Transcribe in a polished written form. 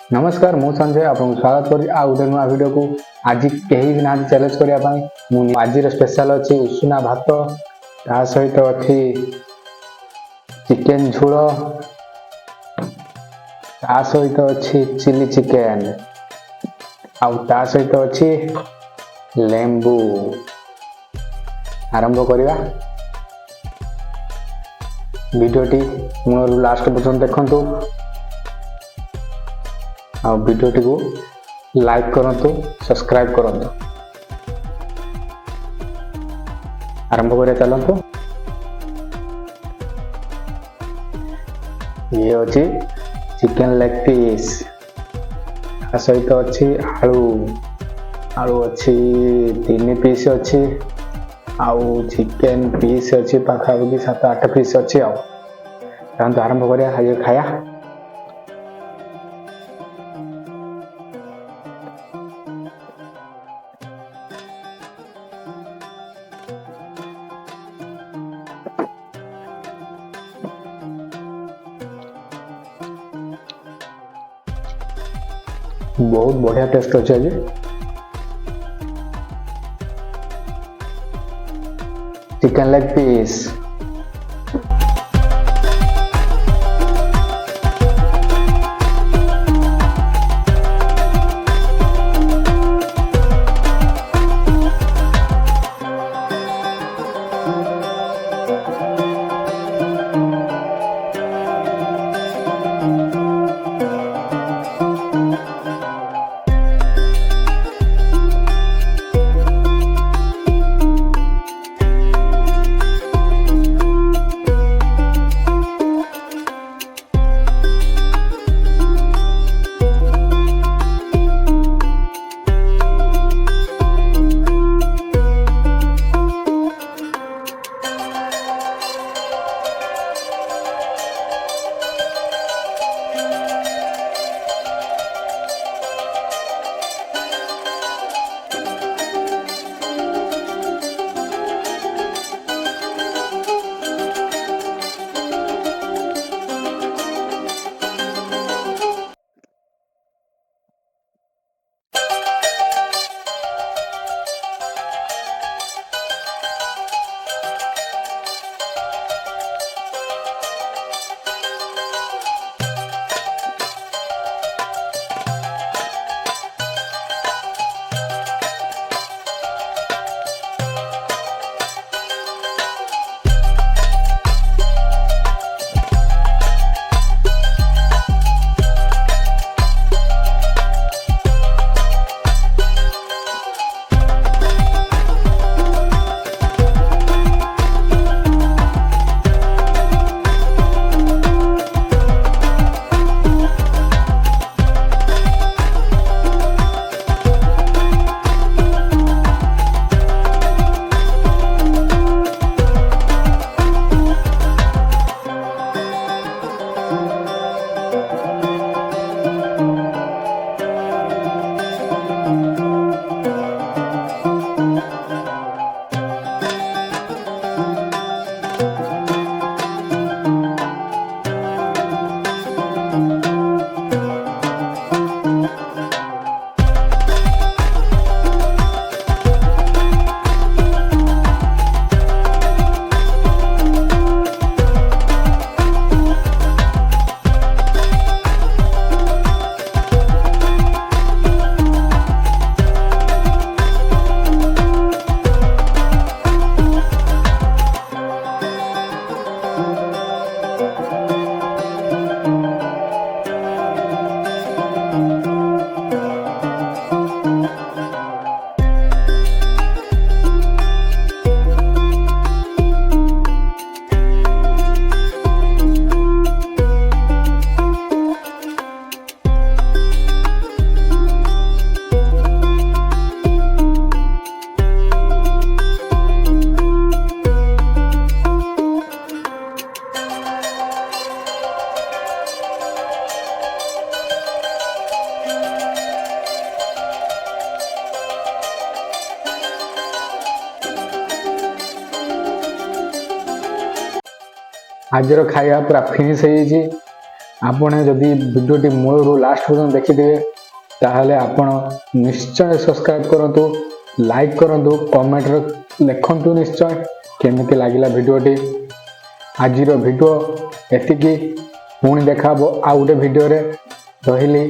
नमस्कार मु संजय आपको स्वागत कर गोटे नुआ वीडियो को। आज कहीं भी ना चैलेंज करने आज स्पेशल अच्छी उषुना भात ता सहित अच्छी चिकेन झोल ता सहित अच्छी चिली चिकेन ता सहित अच्छी लेंबू। आरंभ करवा वीडियोटी मूल लास्ट पर्यंत देखंतु आ वीडियोटी को लाइक करंतु सब्सक्राइब करंतु। आरंभ करिया चलंतु। ये अछि चिकन लेग पीस आ सहित अछि आलू आलू अछि 3 पीस अछि आउ चिकन पीस अछि पाखापाखि 7-8 पीस अछि। आरंभ करिया आज खाया। बहुत बढ़िया टेस्ट अच्छे आज चिकन लेग पीस। आज खाया पूरा फिनिश हो आपण जदि वीडियोटी मूलरू लास्ट पर्यंत देखिथिबे ताहले आपण निश्चय सब्सक्राइब करंतु, लाइक करंतु, कमेंट रे लिखंतु निश्चय केमिति लागिला वीडियोटी। आजिर वीडियो एतिकी, पुणी देखा आ गोटे वीडियो रे। रहिली।